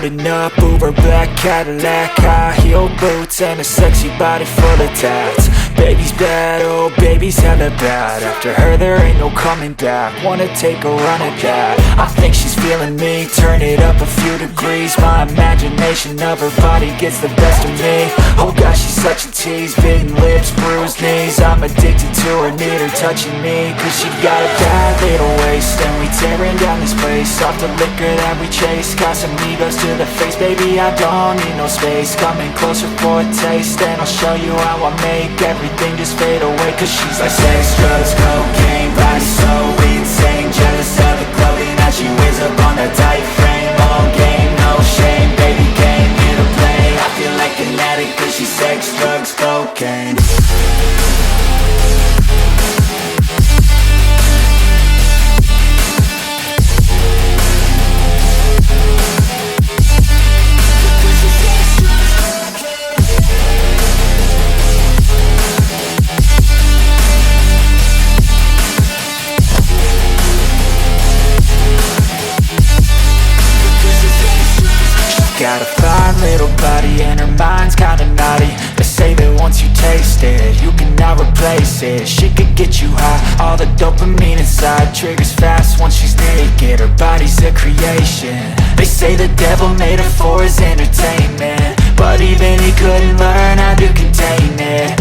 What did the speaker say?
Driving up Uber black Cadillac, high heel boots and a sexy body full of tats. Baby's bad, oh baby's hella bad. After her there ain't no coming back. Wanna take a run at that. I think she's feeling me, turn it up a few degrees. My imagination of her body gets the best of me. Oh gosh, she's such a tease, bitten lips, bruised knees. I'm addicted to her, need her touching me. Cause she got a bad little waist, and we tearing down this place. Off the liquor that we chase, got some egos to the face. Baby, I don't need no space. Coming closer for a taste, and I'll show you how I make everything just fade away. Cause she's like sex, drugs, cocaine, body so insane. Jealous of the clothing that she wears up on that tight frame. All game, no shame, baby came here to play. I feel like an addict cause she's sex, drugs, cocaine. Got a fine little body and her mind's kinda naughty. They say that once you taste it, you cannot replace it. She could get you high, all the dopamine inside triggers fast once she's naked. Her body's a creation. They say the devil made her for his entertainment, but even he couldn't learn how to contain it.